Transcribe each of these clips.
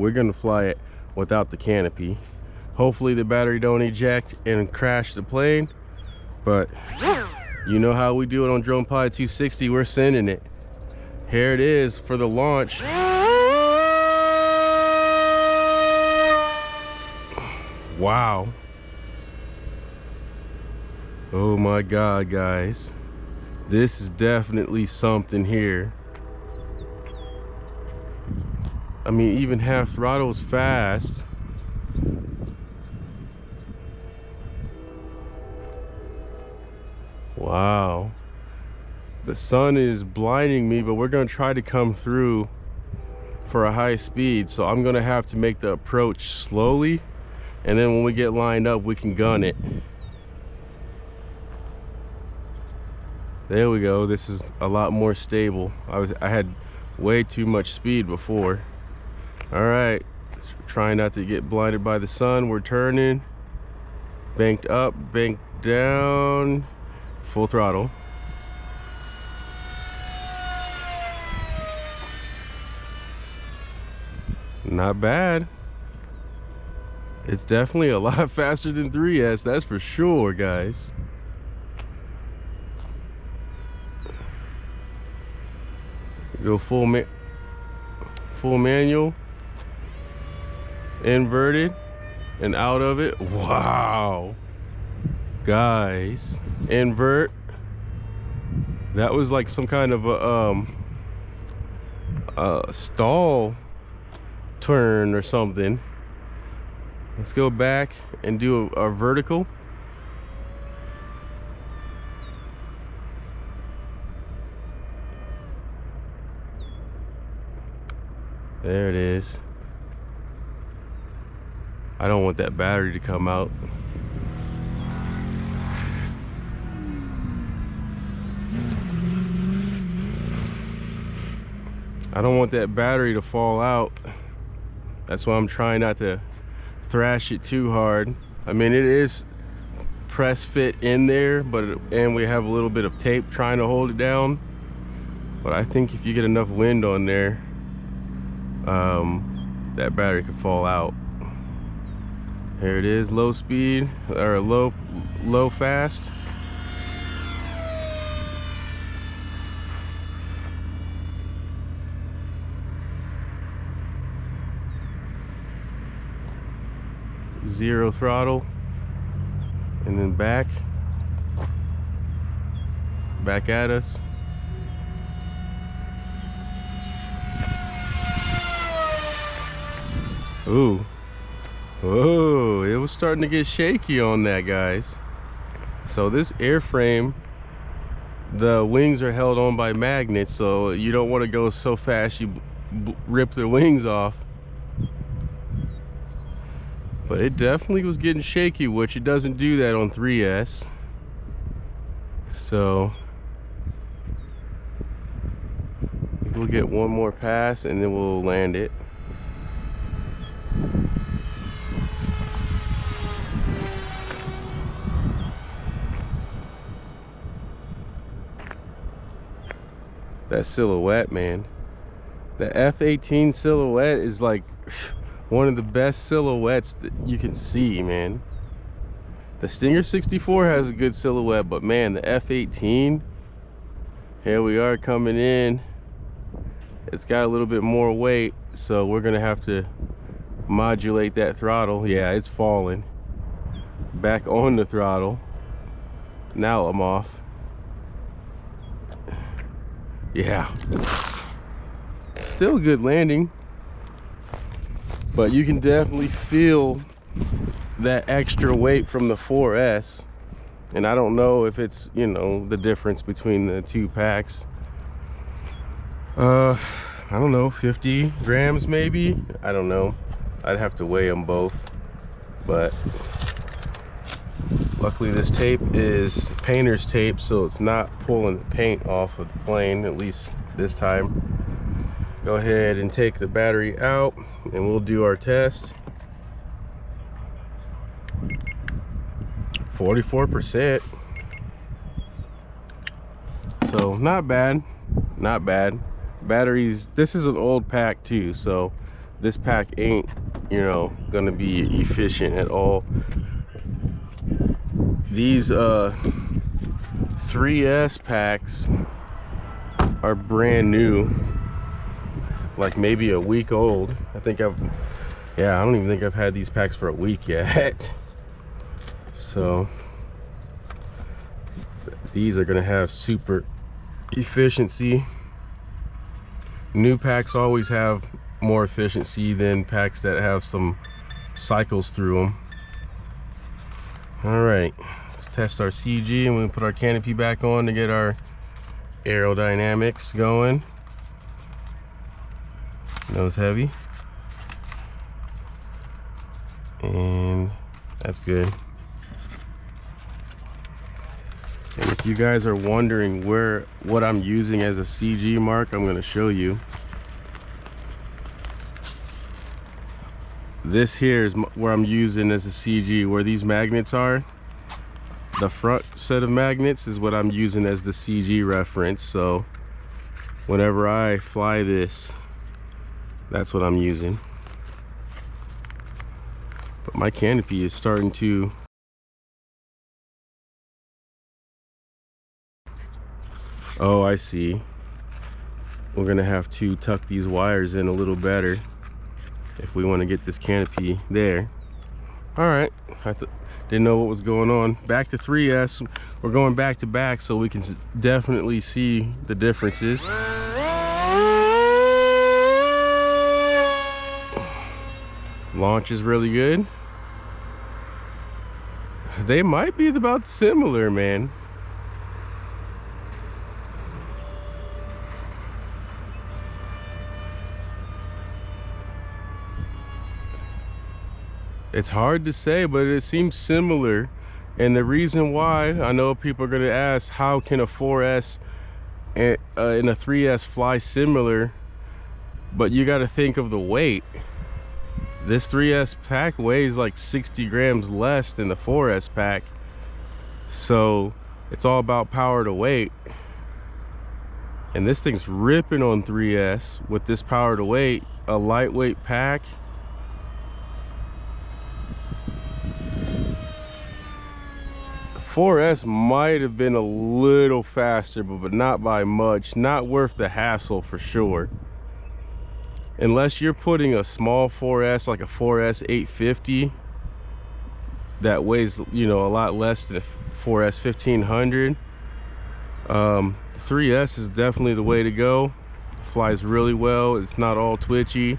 we're gonna fly it without the canopy. Hopefully the battery don't eject and crash the plane, but you know how we do it on Drone Pilot 260. We're sending it. Here it is for the launch. Wow. Oh my God, guys. This is definitely something here. I mean, even half throttle is fast. Wow. The sun is blinding me, but we're gonna try to come through for a high speed. So I'm gonna have to make the approach slowly, and then when we get lined up, we can gun it. There we go. This is a lot more stable. I had way too much speed before. All right, trying not to get blinded by the sun. We're turning, banked up, banked down, full throttle. Not bad. It's definitely a lot faster than 3S, that's for sure, guys. Go full manual, inverted, and out of it. Wow, guys, invert. That was like some kind of a stall turn or something. Let's go back and do a vertical. There it is. I don't want that battery to come out. I don't want that battery to fall out. That's why I'm trying not to thrash it too hard. I mean, it is press fit in there, and we have a little bit of tape trying to hold it down. But I think if you get enough wind on there, that battery could fall out. Here it is, low speed, or low fast. Zero throttle, and then back at us. Ooh, oh, it was starting to get shaky on that, guys. So this airframe, the wings are held on by magnets, so you don't want to go so fast you rip the wings off. But it definitely was getting shaky, which it doesn't do that on 3S. So we'll get one more pass and then we'll land it. That silhouette, man. The F-18 silhouette is like one of the best silhouettes that you can see, man. The Stinger 64 has a good silhouette, but man, the F-18, here we are coming in. It's got a little bit more weight, so we're gonna have to modulate that throttle. Yeah, it's falling back on the throttle. Now I'm off. Yeah, still a good landing, but you can definitely feel that extra weight from the 4S. And I don't know if it's, you know, the difference between the two packs. I don't know, 50 grams maybe. I don't know, I'd have to weigh them both. But luckily this tape is painter's tape, so it's not pulling the paint off of the plane, at least this time. Go ahead and take the battery out and we'll do our test. 44%. So not bad, not bad. Batteries, this is an old pack too, so this pack ain't, you know, gonna be efficient at all. These 3S packs are brand new, like maybe a week old. I think I don't even think I've had these packs for a week yet. So these are gonna have super efficiency. New packs always have more efficiency than packs that have some cycles through them. All right, let's test our CG, and we'll put our canopy back on to get our aerodynamics going. Nose heavy, and that's good. And if you guys are wondering what I'm using as a CG mark, I'm going to show you. This here is where I'm using as a CG, where these magnets are. The front set of magnets is what I'm using as the CG reference. So whenever I fly this, that's what I'm using. But my canopy is starting to oh, I see. We're gonna have to tuck these wires in a little better if we want to get this canopy there. All right, didn't know what was going on. Back to 3S. We're going back to back so we can definitely see the differences. Launch is really good. They might be about similar, man. It's hard to say, but it seems similar. And the reason why, I know people are going to ask, how can a 4S and a 3S fly similar? But you got to think of the weight. This 3S pack weighs like 60 grams less than the 4S pack. So it's all about power to weight. And this thing's ripping on 3S with this power to weight, a lightweight pack. 4S might have been a little faster, but not by much. Not worth the hassle for sure. Unless you're putting a small 4S, like a 4S 850, that weighs, you know, a lot less than a 4S 1500. 3S is definitely the way to go. Flies really well. It's not all twitchy.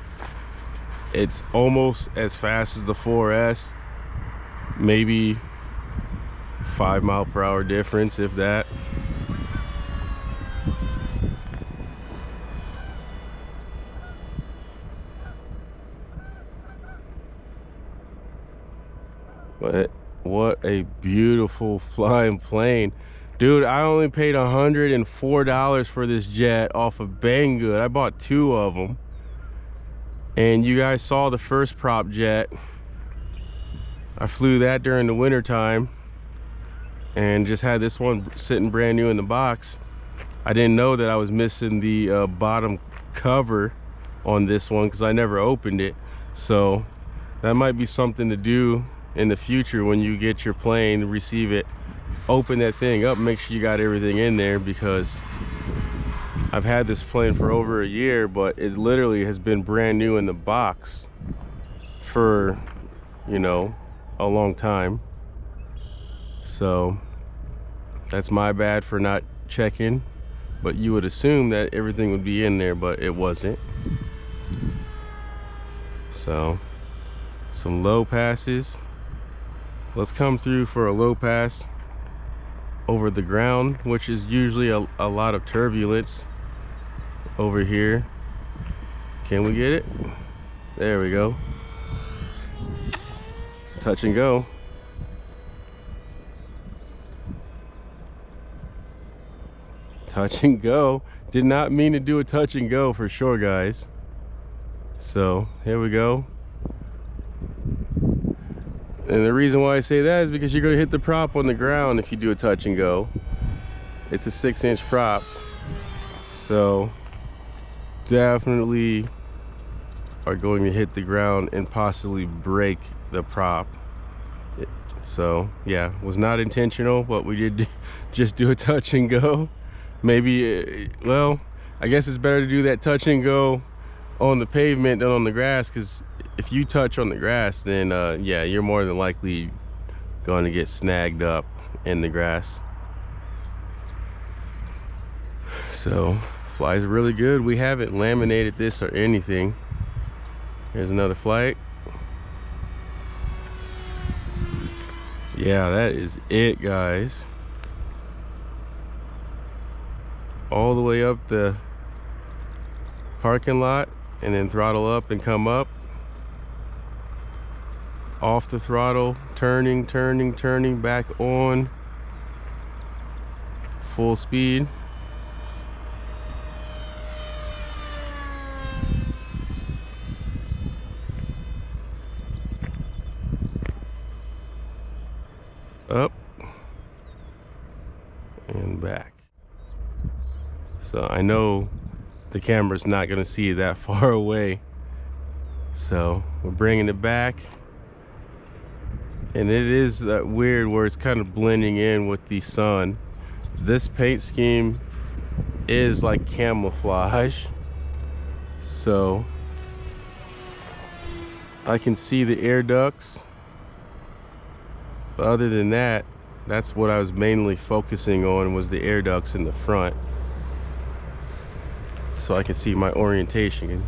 It's almost as fast as the 4S. Maybe 5 mile per hour difference, if that. But what a beautiful flying plane. Dude, I only paid $104 for this jet off of Banggood. I bought 2 of them. And you guys saw the first prop jet. I flew that during the winter time and just had this one sitting brand new in the box. I didn't know that I was missing the bottom cover on this one because I never opened it. So that might be something to do in the future when you get your plane, receive it. Open that thing up, make sure you got everything in there, because I've had this plane for over a year, but it literally has been brand new in the box for, you know, a long time. So that's my bad for not checking, but you would assume that everything would be in there, but it wasn't. So some low passes. Let's come through for a low pass over the ground, which is usually a lot of turbulence over here. Can we get it? There we go. Touch and go. Touch and go. Did not mean to do a touch and go for sure, guys. So here we go. And the reason why I say that is because you're going to hit the prop on the ground if you do a touch and go. It's a 6-inch prop. So definitely are going to hit the ground and possibly break the prop. So yeah, was not intentional, but we did just do a touch and go. Maybe, well, I guess it's better to do that touch and go on the pavement than on the grass, because if you touch on the grass, then yeah, you're more than likely going to get snagged up in the grass. So flies really good. We haven't laminated this or anything. Here's another flight. Yeah, that is it, guys. All the way up the parking lot, and then throttle up and come up. Off the throttle, turning, back on. Full speed. Up and back. So I know the camera's not going to see that far away, so we're bringing it back, and it is that weird where it's kind of blending in with the sun. This paint scheme is like camouflage, so I can see the air ducts. But other than that, that's what I was mainly focusing on, was the air ducts in the front, so I can see my orientation.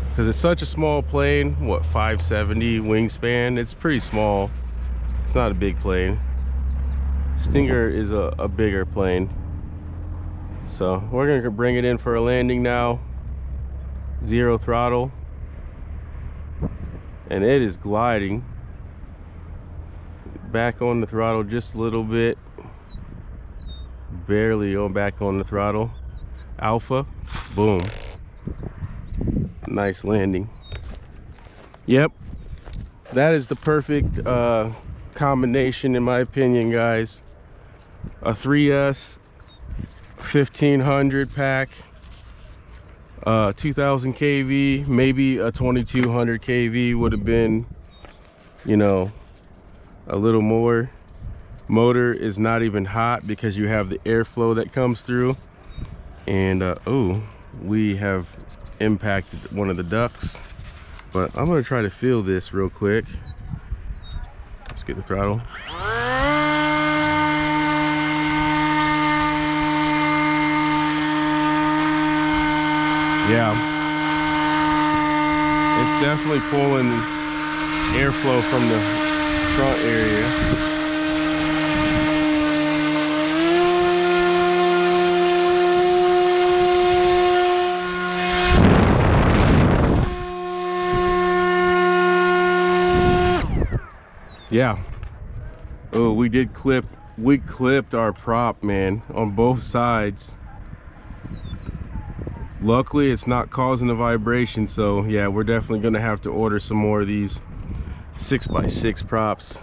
Because it's such a small plane, what, 570 wingspan? It's pretty small. It's not a big plane. Stinger is a bigger plane. So we're gonna bring it in for a landing now. 0 throttle. And it is gliding. Back on the throttle just a little bit. Barely on back on the throttle. Alpha, boom. Nice landing. Yep, that is the perfect combination in my opinion, guys. A 3S 1500 pack, 2000 kV, maybe a 2200 kV would have been, you know, a little more. Motor is not even hot because you have the airflow that comes through. And oh, we have impacted one of the ducts, but I'm gonna try to feel this real quick. Let's get the throttle. Yeah, it's definitely pulling airflow from the front area. Yeah. Oh, we clipped our prop, man, on both sides. Luckily it's not causing a vibration, so yeah, we're definitely gonna have to order some more of these 6x6 props.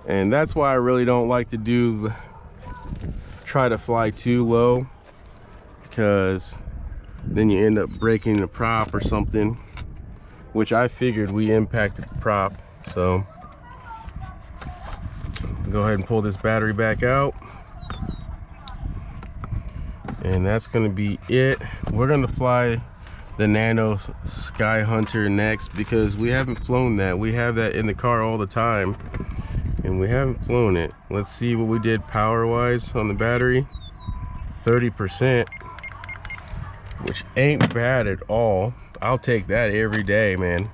And that's why I really don't like to try to fly too low, because then you end up breaking the prop or something, which I figured we impacted the prop. So go ahead and pull this battery back out, and that's going to be it. We're going to fly the Nano Sky Hunter next, because we haven't flown that. We have that in the car all the time and we haven't flown it. Let's see what we did power wise on the battery. 30%, which ain't bad at all. I'll take that every day, man.